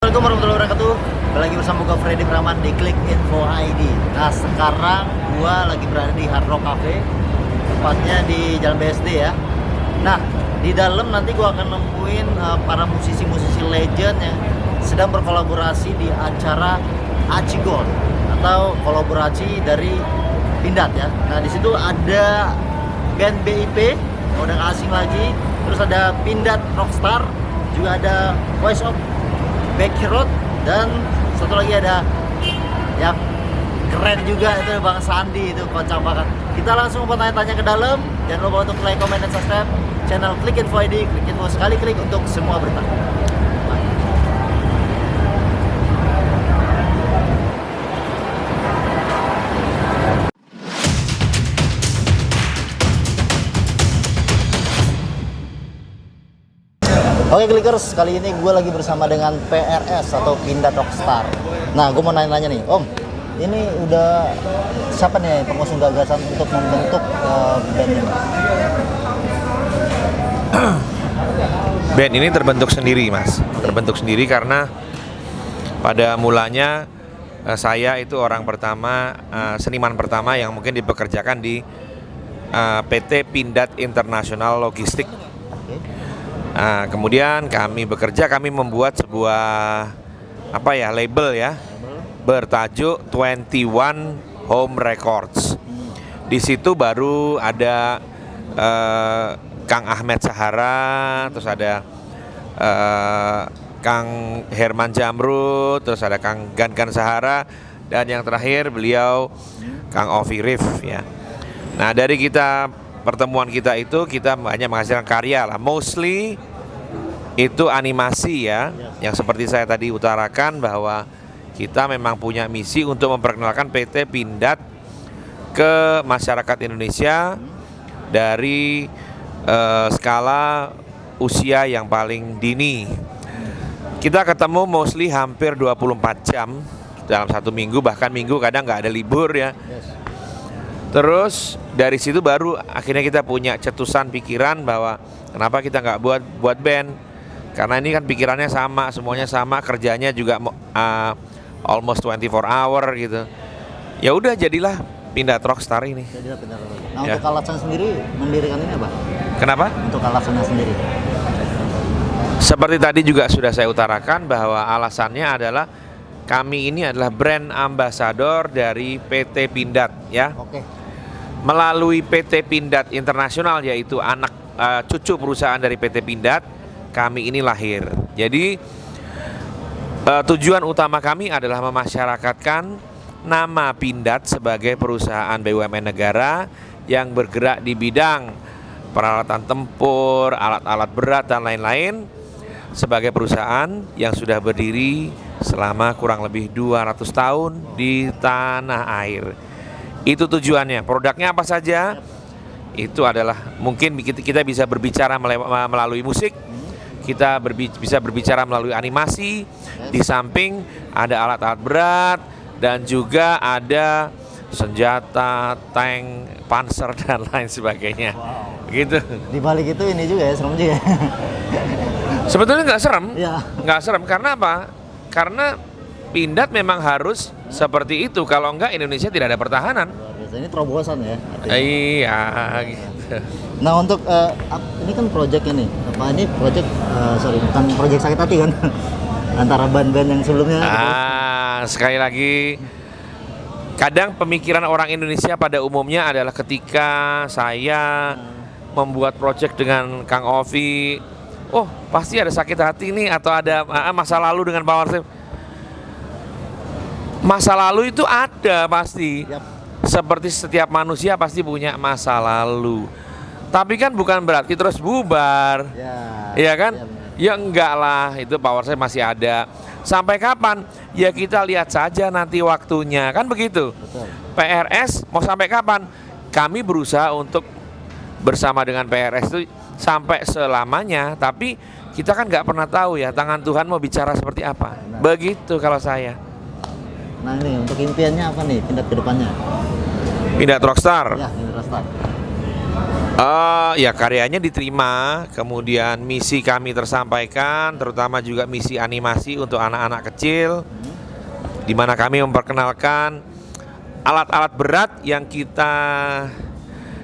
Assalamualaikum warahmatullahi wabarakatuh. Kembali lagi bersama gue Freddy Praman di Klik Info ID. Nah sekarang gue lagi berada di Hard Rock Cafe, tepatnya di Jalan BSD ya. Nah di dalam nanti gue akan nemuin para musisi-musisi legend yang sedang berkolaborasi di acara Acigon atau kolaborasi dari Pindad ya. Nah di situ ada band BIP, udah gak asing lagi. Terus ada Pindad Rockstar, juga ada Voice of Backyard, dan satu lagi ada yang keren juga itu Bang Sandi, itu kocak banget. Kita langsung mau tanya-tanya ke dalam. Jangan lupa untuk like, comment, dan subscribe channel Klik Info ID. Klik Info sekali klik untuk semua berita. Oke Clickers, kali ini gue lagi bersama dengan PRS atau Pindad Rockstar. Nah, gue mau nanya-nanya nih, Om, ini udah siapa nih pengusung gagasan untuk membentuk band ini? Band ini terbentuk sendiri, Mas. Terbentuk sendiri karena pada mulanya saya itu orang pertama, seniman pertama yang mungkin dipekerjakan di PT Pindad International Logistik. Nah, kemudian kami membuat sebuah label ya, bertajuk 21 Home Records. Di situ baru ada Kang Ahmed Sahara, terus ada Kang Herman Jamrud, terus ada Kang Gan Sahara, dan yang terakhir beliau Kang Ovi Rif ya. Nah dari pertemuan kita itu kita banyak menghasilkan karya lah, mostly itu animasi ya, yang seperti saya tadi utarakan bahwa kita memang punya misi untuk memperkenalkan PT Pindad ke masyarakat Indonesia dari skala usia yang paling dini. Kita ketemu mostly hampir 24 jam dalam satu minggu, bahkan minggu kadang nggak ada libur ya. Terus dari situ baru akhirnya kita punya cetusan pikiran bahwa kenapa kita nggak buat band, karena ini kan pikirannya sama, semuanya sama, kerjanya juga almost 24 hour gitu. Ya udah jadilah Pindad Rockstar ini. Nah ya. Untuk alasan sendiri mendirikan ini apa? Kenapa? Untuk alasannya sendiri. Seperti tadi juga sudah saya utarakan bahwa alasannya adalah kami ini adalah brand ambassador dari PT Pindad ya. Oke. Melalui PT Pindad Internasional, yaitu anak cucu perusahaan dari PT Pindad, kami ini lahir. Jadi tujuan utama kami adalah memasyarakatkan nama Pindad sebagai perusahaan BUMN negara yang bergerak di bidang peralatan tempur, alat-alat berat dan lain-lain, sebagai perusahaan yang sudah berdiri selama kurang lebih 200 tahun di tanah air. Itu tujuannya. Produknya apa saja? Itu adalah mungkin kita bisa berbicara melalui musik, kita bisa berbicara melalui animasi, di samping ada alat-alat berat dan juga ada senjata, tank, panser dan lain sebagainya. Wow. Gitu. Di balik itu ini juga ya, serem juga. Sebetulnya nggak serem, ya. Nggak serem karena apa? Karena Pindad memang harus seperti itu, kalau enggak Indonesia tidak ada pertahanan. Luar biasa, ini terobosan ya. Iya, gitu. Nah untuk ini kan project ini, ini project bukan project sakit hati kan? Antara band-band yang sebelumnya. Sekali lagi, kadang pemikiran orang Indonesia pada umumnya adalah ketika saya membuat project dengan Kang Ovi, oh pasti ada sakit hati nih, atau ada masa lalu dengan Power Step. Masa lalu itu ada pasti. Yap. Seperti setiap manusia pasti punya masa lalu. Tapi kan bukan berarti terus bubar. Iya kan? Ya enggak lah, itu Power Step masih ada. Sampai kapan? Ya kita lihat saja nanti waktunya. Kan begitu. Betul. PRS mau sampai kapan? Kami berusaha untuk bersama dengan PRS itu sampai selamanya. Tapi kita kan nggak pernah tahu ya tangan Tuhan mau bicara seperti apa. Benar. Begitu kalau saya. Nah ini untuk impiannya apa nih Pindad ke depannya? Pindad Rockstar. Ya, Pindad Rockstar. Ya karyanya diterima, kemudian misi kami tersampaikan, terutama juga misi animasi untuk anak-anak kecil, di mana kami memperkenalkan alat-alat berat yang kita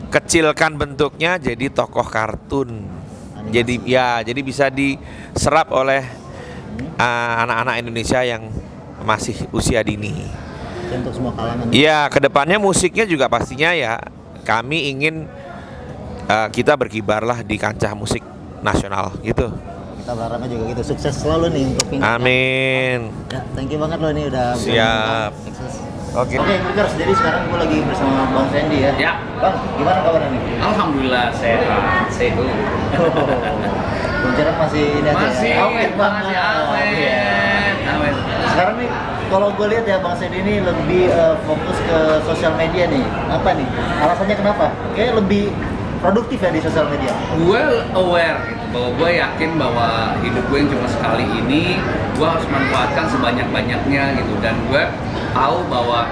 kecilkan bentuknya jadi tokoh kartun. Jadi bisa diserap oleh anak-anak Indonesia yang masih usia dini. Untuk semua kalangan. Ya, kedepannya musiknya juga pastinya ya kami ingin kita berkibarlah di kancah musik nasional gitu. Kita berharapnya juga gitu. Sukses selalu nih untuk Pink. Amin. Ya, thank you banget lo nih udah. Siap. Oke. Oke, Mikers, jadi sekarang gue lagi bersama Bang Fendi ya. Ya. Bang, gimana kabarnya nih? Alhamdulillah sehat. Kunceran masih ini aja. Masih ya? Awet banget. masih awet. Awet. Sekarang nih, kalau gue lihat ya Bang Fendi ini lebih fokus ke sosial media nih. Apa nih? Alasannya kenapa? Kayaknya lebih produktif ya di sosial media. Gue aware gitu, bahwa gue yakin bahwa hidup gue yang cuma sekali ini, gue harus manfaatkan sebanyak-banyaknya gitu. Dan gue tahu bahwa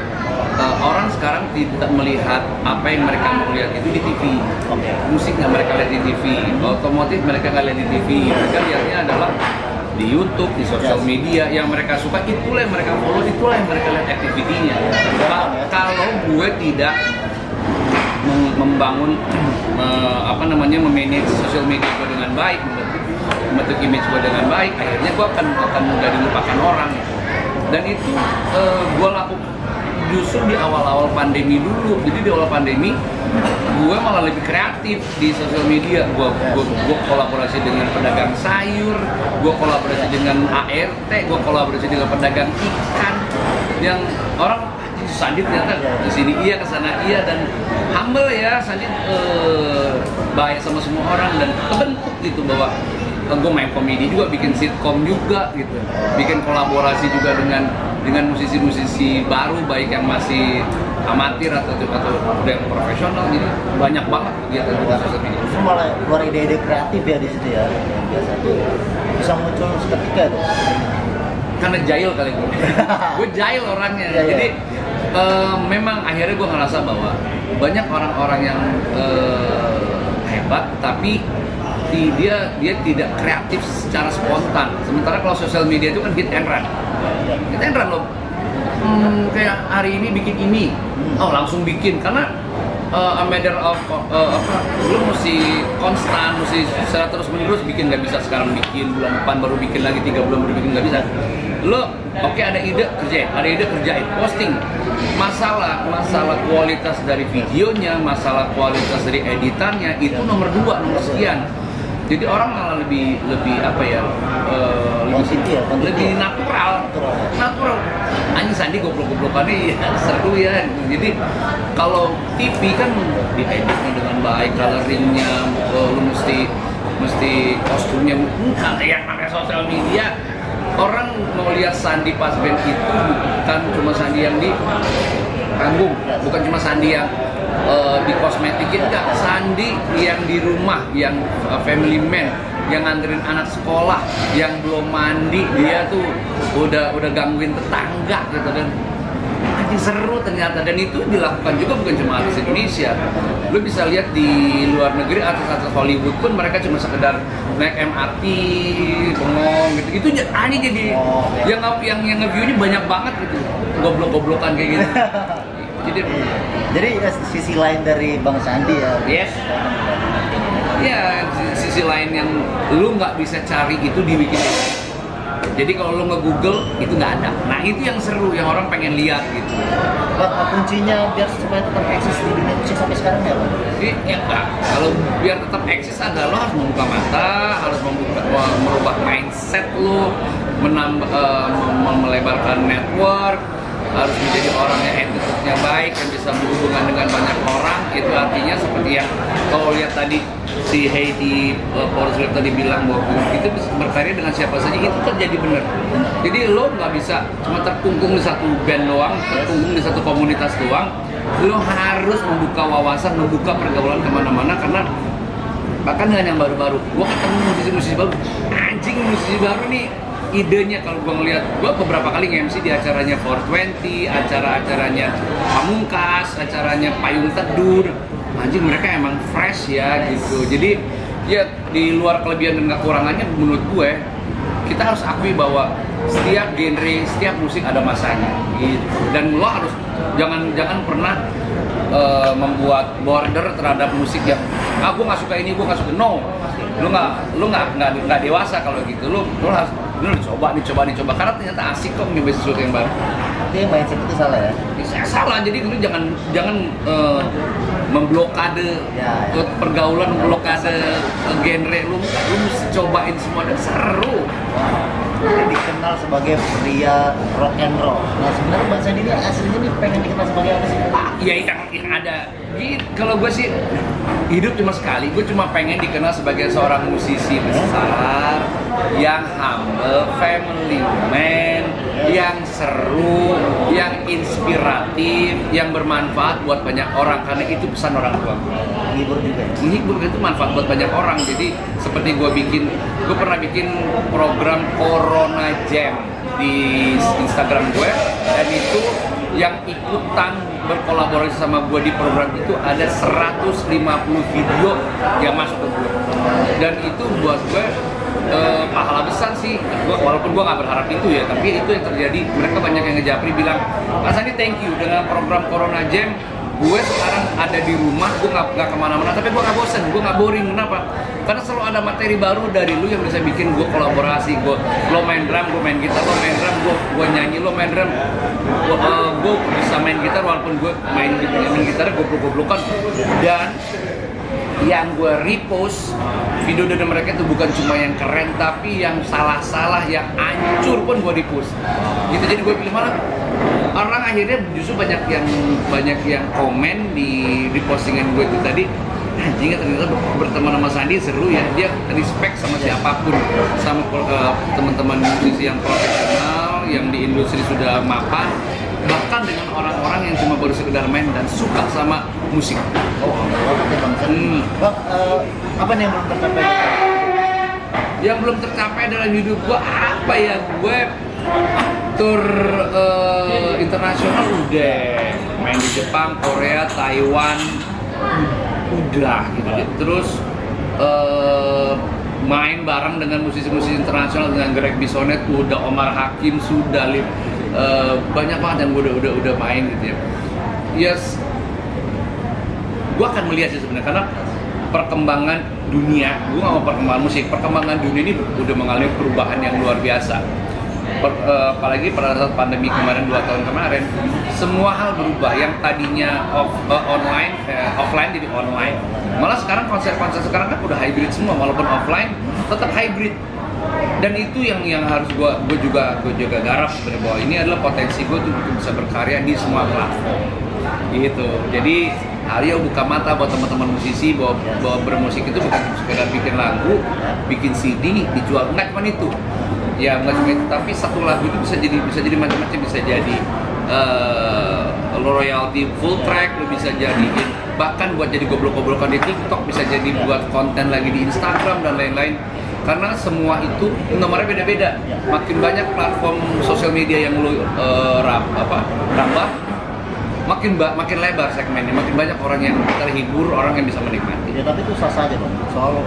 orang sekarang tidak melihat apa yang mereka mau lihat itu di TV. Musik nggak mereka lihat di TV, otomotif mereka nggak lihat di TV. Mereka lihatnya adalah di YouTube, di sosial media yang mereka suka, itulah yang mereka follow, itulah yang mereka lihat aktivitinya. Kalau gue tidak membangun memanage sosial media gue dengan baik, membentuk image gue dengan baik, akhirnya gue akan mudah dilupakan orang. Dan itu gue lakukan justru di awal-awal pandemi dulu. Jadi di awal pandemi gue malah lebih kreatif di sosial media. Gue kolaborasi dengan pedagang sayur, gue kolaborasi dengan ART, gue kolaborasi dengan pedagang ikan yang orang Sandi ternyata ke sini iya, ke sana iya, dan humble ya. Sandi baik sama semua orang dan kebentuk gitu bahwa gue main komedi juga, bikin sitkom juga gitu, bikin kolaborasi juga dengan musisi-musisi baru, baik yang masih amatir atau yang profesional gitu. Banyak banget kegiatan di sosial media. Terus malah keluar ide-ide kreatif ya di situ ya. Biasa tuh bisa muncul seketika tuh. Karena jahil kali gue jahil orangnya. Ya. Jadi memang akhirnya gue ngerasa bahwa banyak orang-orang yang hebat tapi dia tidak kreatif secara spontan. Sementara kalau sosial media itu kan hit and run loh. Kayak hari ini bikin ini, langsung bikin, karena a matter of lu mesti konstan, mesti secara terus menerus bikin. Nggak bisa sekarang bikin, bulan depan baru bikin lagi, 3 bulan baru bikin, nggak bisa. Lo ada ide kerjain, posting. Masalah kualitas dari videonya, masalah kualitas dari editannya itu nomor sekian. Jadi orang malah lebih lebih natural. Anjing Sandi goblok-goblokannya ya seru ya. Jadi kalau TV kan dieditnya dengan baik, coloringnya, lu mesti kostumnya. Yang namanya sosial media, orang mau lihat Sandi pas band itu bukan cuma Sandi yang di panggung, bukan cuma Sandi yang di kosmetikin, enggak. Sandi yang di rumah, yang family man, yang nganterin anak sekolah, yang belum mandi, dia tuh udah gangguin tetangga gitu. Dan anjing seru ternyata, dan itu dilakukan juga bukan cuma artis Indonesia. Lu bisa lihat di luar negeri, artis-artis Hollywood pun mereka cuma sekedar naik MRT, bengong gitu. Itu anjing jadi yang nge-view-nya banyak banget gitu. Goblok-goblokan kayak gitu. Jadi sisi lain dari Bang Sandi ya. Yes. Ya, sisi lain yang lu nggak bisa cari itu di Wikipedia. Jadi kalau lu nge-google itu nggak ada. Nah itu yang seru, yang orang pengen lihat gitu. Kuncinya biar supaya tetap eksis di dunia musik sampai sekarang ya Bang? Ya enggak. Kalau biar tetap eksis adalah lo harus membuka mata, harus merubah mindset lo, melebarkan network, harus menjadi orang yang attitude-nya baik, yang bisa berhubungan dengan banyak orang. Itu artinya seperti yang kalau lihat tadi si Heidi Porsley tadi bilang bahwa itu berkarya dengan siapa saja, itu terjadi benar. Jadi lo nggak bisa cuma terkungkung di satu band doang, terkungkung di satu komunitas doang. Lo harus membuka wawasan, membuka pergaulan kemana-mana. Karena bahkan dengan yang baru-baru, gue ketemu musisi-musisi baru, anjing musisi baru nih idenya. Kalau gue ngeliat, gue beberapa kali nge-MC di acaranya 420, acaranya Pamungkas, acaranya Payung Teduh. anjing mereka emang fresh ya gitu. Jadi ya di luar kelebihan dan kekurangannya menurut gue kita harus akui bahwa setiap genre, setiap musik ada masanya gitu. Dan lo harus jangan pernah membuat border terhadap musik yang gue nggak suka ini, gue nggak suka. No, lu nggak dewasa kalau gitu. Lu harus coba karena ternyata asik kok nyoba sesuatu yang baru. Artinya mindset itu salah ya? Salah, jadi lu jangan memblokade pergaulan, memblokade genre. Lu mesti cobain semua dan seru. Dia dikenal sebagai pria rock and roll. Nah sebenarnya Bang Sandi ini aslinya nih pengen dikenal sebagai apa sih? Ya yang ada. Kalau gue sih hidup cuma sekali, gue cuma pengen dikenal sebagai seorang musisi besar yang humble, family man, yang seru, yang inspiratif, yang bermanfaat buat banyak orang, karena itu pesan orang tua. Menghibur juga ya? Menghibur itu manfaat buat banyak orang. Jadi seperti gue pernah bikin program Corona Jam di Instagram gue, dan itu yang ikutan berkolaborasi sama gue di program itu ada 150 video yang masuk ke gue, dan itu buat gue pahala besar sih. Walaupun gue nggak berharap itu ya, tapi itu yang terjadi. Mereka banyak yang ngejapri bilang, Mas Andi thank you dengan program Corona Jam. Gue sekarang ada di rumah, gue nggak kemana-mana, tapi gue nggak bosen, gue nggak boring. Kenapa? Karena selalu ada materi baru dari lu yang bisa bikin gue kolaborasi. Lo main drum, gue main gitar, lo main drum, gue nyanyi, lo main drum, gue bisa main gitar walaupun gue main gitar goblok-goblokan. Dan yang gue repost video dari mereka itu bukan cuma yang keren, tapi yang salah-salah, yang hancur pun gue repost gitu. Jadi gue pilih malah orang akhirnya justru banyak yang komen di postingan gue itu tadi, anjingnya ternyata berteman sama Sandi seru ya, dia respect sama siapapun, sama teman-teman musisi yang profesional yang di industri sudah mapan, bahkan dengan orang-orang yang cuma baru sekedar main dan suka sama musik. Bang, apa nih yang belum tercapai? Yang belum tercapai dalam hidup gue apa ya? Gue tur internasional udah, main di Jepang, Korea, Taiwan, udah gitu. Terus main bareng dengan musisi-musisi internasional, dengan Greg Bisonet udah, Omar Hakim sudah, banyak banget yang udah main gitu ya. Yes, gue akan melihat sih sebenarnya, karena perkembangan dunia, gue nggak mau perkembangan musik, perkembangan dunia ini udah mengalami perubahan yang luar biasa. Apalagi pada saat pandemi kemarin, 2 tahun kemarin, semua hal berubah. Yang tadinya offline jadi online. Malah sekarang konser-konser sekarang kan udah hybrid semua, walaupun offline tetap hybrid. Dan itu yang harus gue juga garap sebenarnya, bahwa ini adalah potensi gue untuk bisa berkarya di semua platform gitu. Jadi Aryo buka mata buat teman-teman musisi bahwa bermusik itu bukan sekedar bikin lagu, bikin CD, dijual, nggak cuma itu. Ya nggak cuma itu, tapi satu lagu itu bisa jadi macam-macam, bisa jadi royalty full track, lo bisa jadiin bahkan buat jadi goblok-goblokan di TikTok, bisa jadi buat konten lagi di Instagram dan lain-lain. Karena semua itu nomornya beda-beda. Makin banyak platform sosial media yang lo rambah, makin lebar segmennya, makin banyak orang yang terhibur, orang yang bisa menikmati. Ya tapi itu sah saja dong. Soal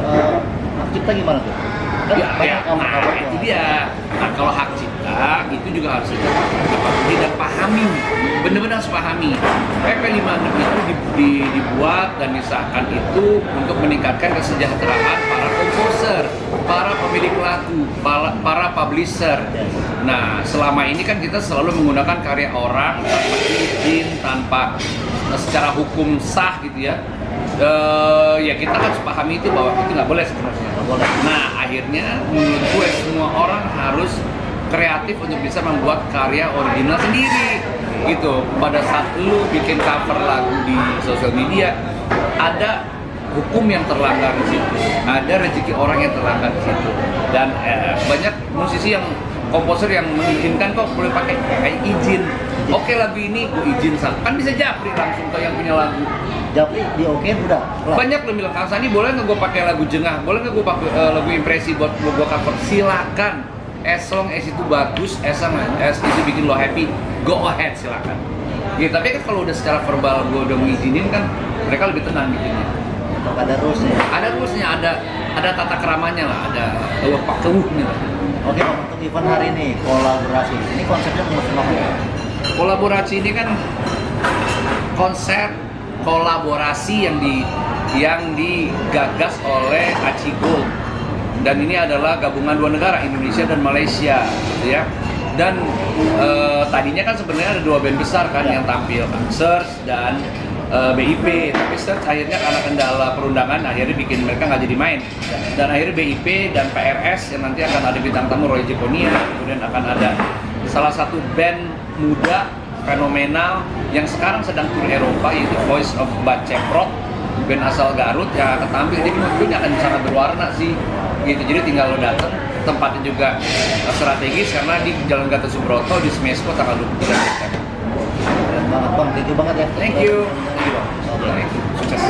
hak cipta gimana tuh? Itu dia. Nah, kalau hak cipta itu juga harus tidak pahami, benar-benar harus pahami. PP 56 itu dibuat dan disahkan itu untuk meningkatkan kesejahteraan para komposer, para pemilik lagu, para publisher. Nah, selama ini kan kita selalu menggunakan karya orang tanpa izin, tanpa secara hukum sah gitu ya. Ya kita harus pahami itu, bahwa itu nggak boleh sebenarnya. Nah, akhirnya menurut gue semua orang harus kreatif untuk bisa membuat karya original sendiri gitu. Pada saat lu bikin cover lagu di sosial media, ada hukum yang terlanggar di situ, ada rezeki orang yang terlanggar di situ, dan banyak musisi yang komposer yang mengizinkan kok boleh pakai kayak izin. Oke, lagu ini gue izin kan bisa japri langsung ke yang punya lagu. Japri di oke udah. Banyak lo bilang, Kang Sandi boleh nggak gue pakai lagu Jengah, boleh nggak gue pakai lagu Impresi buat gue cover? Silakan, as long as itu bagus, as itu bikin lo happy, go ahead silakan. Ya tapi kan kalau udah secara verbal gue udah mengizinin kan, Mereka lebih tenang bikinnya. Untuk ada rules ya. Ada rulesnya, ada tata keramanya lah, ada kewuhnya lah. Oke, Bang, untuk event hari ini kolaborasi. Ini konsepnya sama ya? Kolaborasi ini kan konsep kolaborasi yang digagas oleh Aci Gold, dan ini adalah gabungan dua negara, Indonesia dan Malaysia, gitu ya. Dan tadinya kan sebenarnya ada dua band besar kan yang tampil, Search dan BIP, tapi Search akhirnya karena kendala perundangan akhirnya bikin mereka nggak jadi main, dan akhirnya BIP dan PRS yang nanti akan ada bintang tamu Roy Jeponia, kemudian akan ada salah satu band muda fenomenal yang sekarang sedang tur Eropa, yaitu Voice of Baceprot, band asal Garut yang akan tampil. Jadi menurutku ini akan sangat berwarna sih gitu, jadi tinggal lo datang. Tempatnya juga strategis karena di Jalan Gatot Subroto di Smesco tanggal 23 September. Keren banget Bang, thank you banget ya. Thank you Bang. Sukses.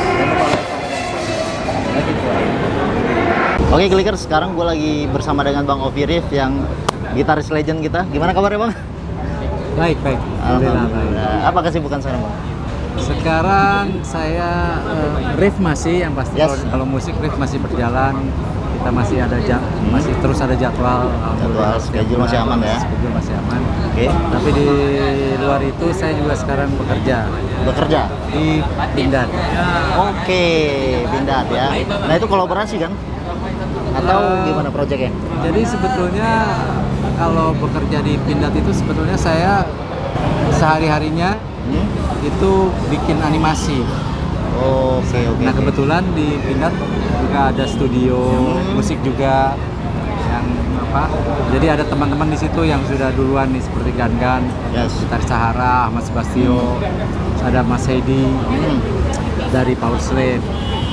Oke Clickers, sekarang gue lagi bersama dengan Bang Ovi Rif yang gitaris legend kita. Gimana kabarnya Bang? Baik, baik. Alhamdulillah. Apa kesibukan sekarang Bang? Sekarang saya riff masih yang pasti. Yes. Kalau musik riff masih berjalan. Kita masih ada masih terus ada jadwal. Jadwal, schedule masih aman ya? Schedule masih aman. Oke. Tapi di luar itu saya juga sekarang bekerja Bekerja? di Pindad. Oke, Pindad ya. Nah itu kolaborasi kan? Atau gimana proyeknya? Jadi sebetulnya kalau bekerja di Pindad itu sebetulnya saya sehari-harinya itu bikin animasi. Oke. Nah kebetulan di Pindad juga ada studio musik juga yang apa. Jadi ada teman-teman di situ yang sudah duluan nih seperti Gan, Yes. Gitaris Sahara, Ahmad Sebastio, ada Mas Heidi dari Power Slave.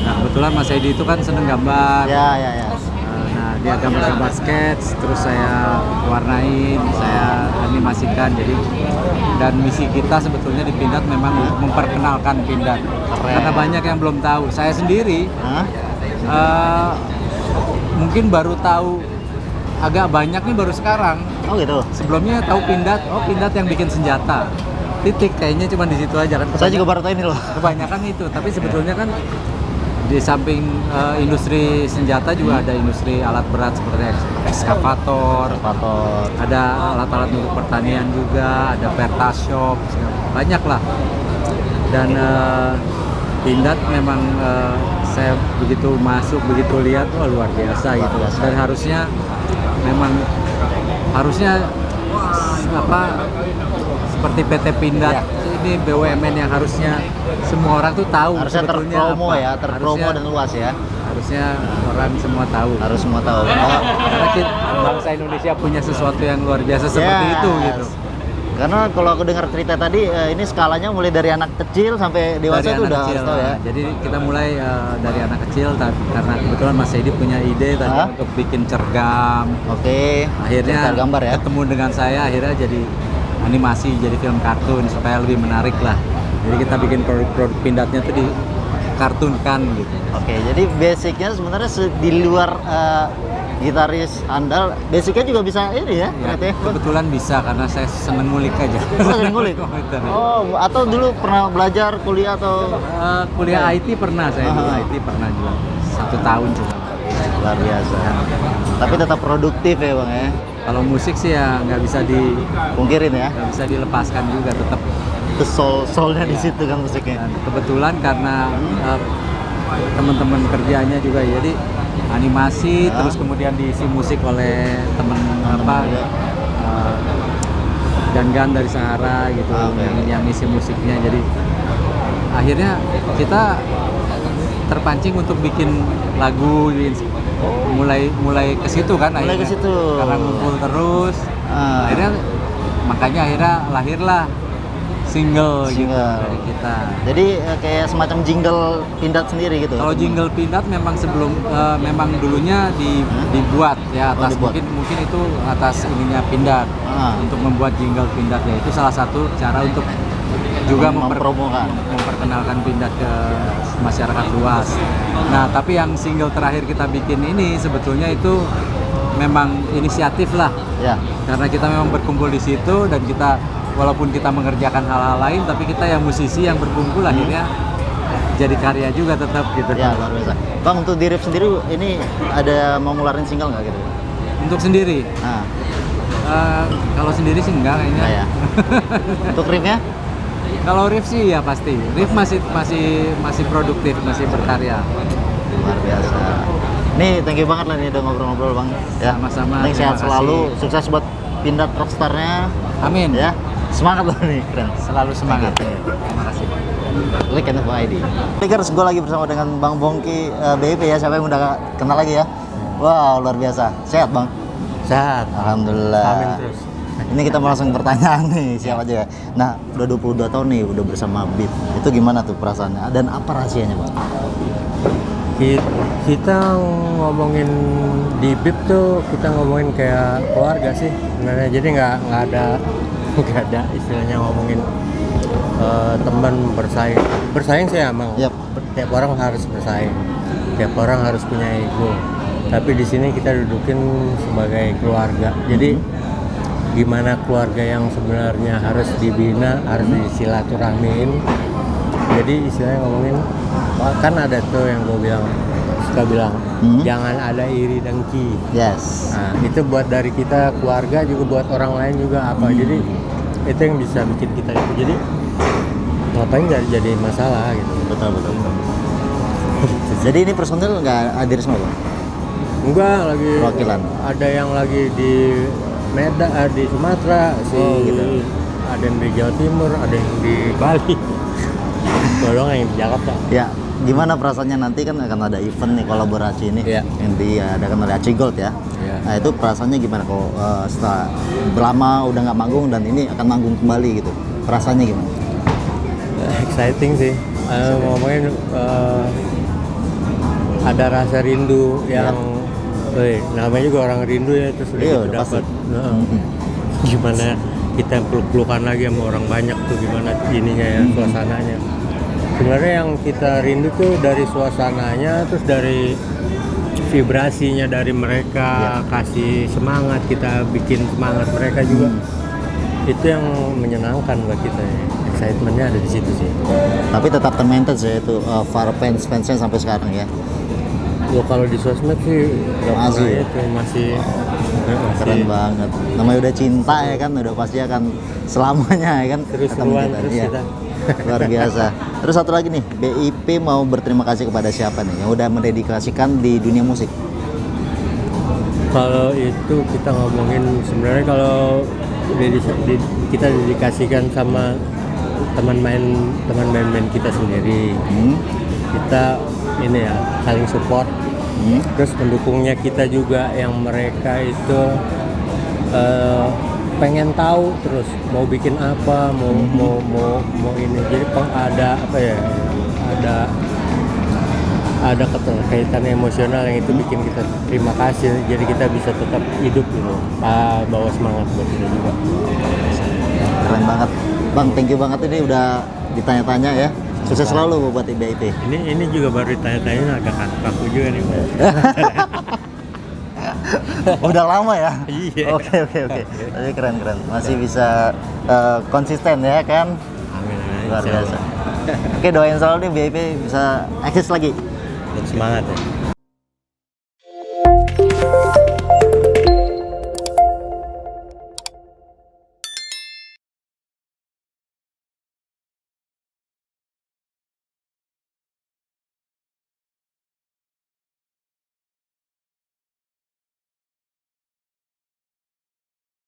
Nah kebetulan Mas Heidi itu kan seneng gambar. Ya. Nah dia gambar-gambar sketch, terus saya warnain, saya animasikan. Jadi dan misi kita sebetulnya di Pindad memang untuk memperkenalkan Pindad. Karena banyak yang belum tahu. Saya sendiri mungkin baru tahu agak banyak nih baru sekarang. Oh gitu. Sebelumnya tahu Pindad, Pindad yang bikin senjata. Titik, kayaknya cuma di situ aja kan. Saya juga baru tahu ini loh. Kebanyakan itu, tapi sebetulnya kan di samping industri senjata juga ada industri alat berat seperti ekskavator, ada alat-alat untuk pertanian juga, ada pertas shop, banyak lah. Dan Pindad memang saya begitu masuk, begitu lihat, wah luar biasa gitu. Dan harusnya apa seperti PT Pindad ini BUMN yang harusnya semua orang tuh tahu. Harusnya sebetulnya terpromo apa. ya, terpromo dan luas ya. Harusnya orang semua tahu. Harus semua tahu. Karena bangsa Indonesia punya sesuatu yang luar biasa seperti itu gitu. Karena kalau aku dengar cerita tadi, ini skalanya mulai dari anak kecil sampai dewasa itu udah harus tahu ya. Jadi kita mulai dari anak kecil, karena kebetulan Mas Edi punya ide tadi untuk bikin cergam. Oke. Akhirnya gambar ya. ketemu dengan saya, akhirnya jadi animasi, jadi film kartun supaya lebih menarik lah. Jadi kita bikin produk Pindadnya tuh dikartunkan gitu. Oke, jadi basicnya sebenarnya di luar gitaris andal, basicnya juga bisa ini ya? Kebetulan bisa karena saya seneng ngulik aja. Seneng ngulik? Oh, atau dulu pernah belajar kuliah atau? Kuliah IT pernah, saya dulu IT pernah juga 1 tahun juga. Luar biasa. Tapi tetap produktif ya Bang ya? Kalau musik sih ya nggak bisa pungkirin ya? Nggak bisa dilepaskan juga, tetap itu soulnya di situ kan musiknya. Dan kebetulan karena teman-teman kerjanya juga, jadi animasi terus kemudian diisi musik oleh teman Gan dari Sahara gitu, yang isi musiknya. Jadi akhirnya kita terpancing untuk bikin lagu, mulai ke situ kan. Mulai ke situ. Karena ngumpul terus, makanya lahirlah single gitu dari kita. Jadi kayak semacam jingle Pindad sendiri gitu. Kalau jingle Pindad memang memang dulunya dibuat ya atas mungkin itu atas ininya Pindad untuk membuat jingle Pindad ya, itu salah satu cara untuk juga memperkenalkan Pindad ke masyarakat luas. Nah, tapi yang single terakhir kita bikin ini sebetulnya itu memang inisiatif lah. Ya. Karena kita memang berkumpul di situ dan kita walaupun kita mengerjakan hal-hal lain, tapi kita yang musisi yang berkumpul akhirnya jadi karya juga tetap gitu. Ya luar biasa. Bang, untuk di Rif sendiri ini ada mau ngeluarin single nggak gitu? Untuk sendiri, Nah, kalau sendiri sih enggak kayaknya. nah ya. Untuk Rifnya? Kalau Rif sih ya pasti. Rif masih produktif, masih berkarya. Luar biasa. Nih, thank you banget lah nih udah ngobrol-ngobrol Bang. Ya, Sama-sama, Thanks, sehat terima selalu, kasih. sukses buat Pindad Rockstar-nya. Amin. Ya, semangat loh nih, keren. Selalu semangat. Thank you. Terima kasih. Klik info ID. Klikers, gue lagi bersama dengan Bang Bongki BIP ya. Siapa yang udah kenal lagi ya? Wow, luar biasa. Sehat Bang? Sehat. Alhamdulillah. Amin terus. Ini kita mau langsung pertanyaan nih, siapa aja. Nah, udah 22 tahun nih udah bersama BIP. Itu gimana tuh perasaannya? Dan apa rahasianya Bang? Kita ngomongin di BIP tuh kita ngomongin kayak keluarga sih sebenarnya. Jadi nggak ada istilahnya ngomongin teman bersaing sih emang. Yap. Tiap orang harus bersaing, tiap orang harus punya ego. Tapi di sini kita dudukin sebagai keluarga. Jadi gimana keluarga yang sebenarnya harus dibina, harus disilaturahmiin. Jadi istilahnya ngomongin, kan ada tuh yang gue suka bilang, jangan ada iri dengki. Yes. Nah, itu buat dari kita keluarga juga buat orang lain juga apa. Jadi itu yang bisa bikin kita itu. Jadi ngapain jadi masalah gitu. Betul. Jadi ini personil nggak hadir semua Bang? Enggak, lagi Perwakilan. ada yang lagi di Medan, di Sumatera sih, gitu. Ada yang di Jawa Timur, ada yang di Bali. Tolong yang di Jakarta. Ya, gimana perasaannya nanti kan akan ada event nih kolaborasi ini Iya. yang diadakan oleh Aci Gold ya. Iya. Nah itu perasaannya gimana kalau setelah lama udah nggak manggung dan ini akan manggung kembali gitu? Perasaannya gimana? Exciting sih. Ngomongin ada rasa rindu yang, namanya juga orang rindu ya, terus Iya, udah pasti. dapat. Gimana kita peluk-pelukan lagi sama orang banyak tuh, gimana ininya ya, suasananya. Sebenarnya yang kita rindu tuh dari suasananya, terus dari vibrasinya dari mereka, kasih semangat, kita bikin semangat mereka juga. Itu yang menyenangkan buat kita ya. Excitementnya ada di situ sih. Tapi tetap termaintain ya itu para fansnya sampai sekarang ya. Ya kalau di sosmed sih nggak Masih pernah ya? itu masih Keren banget. Namanya udah cinta ya kan, udah pasti akan selamanya ya kan. Terus-terusan akan terus iya. kita. Luar biasa. Terus satu lagi nih, BIP mau berterima kasih kepada siapa nih yang udah mendedikasikan di dunia musik? Kalau itu kita ngomongin sebenarnya kalau kita dedikasikan sama teman band kita sendiri. Kita ini ya saling support. Terus pendukungnya kita juga yang mereka itu pengen tahu terus mau bikin apa, mau ini. Jadi ada apa ya? Ada keterkaitan emosional yang itu bikin kita terima kasih. Jadi kita bisa tetap hidup gitu. Bawa semangat buat kita juga. Keren banget. Bang, thank you banget ini udah ditanya-tanya ya. Sukses selalu buat BIP. Ini juga baru ditanya-tanya agak kaku juga nih, Pak. Udah lama ya? Iya. Oke. Tapi keren. Masih bisa konsisten ya kan? Amin. Luar Insya biasa. Allah. Oke, doain selalu nih BIP bisa eksis lagi. Dan semangat ya.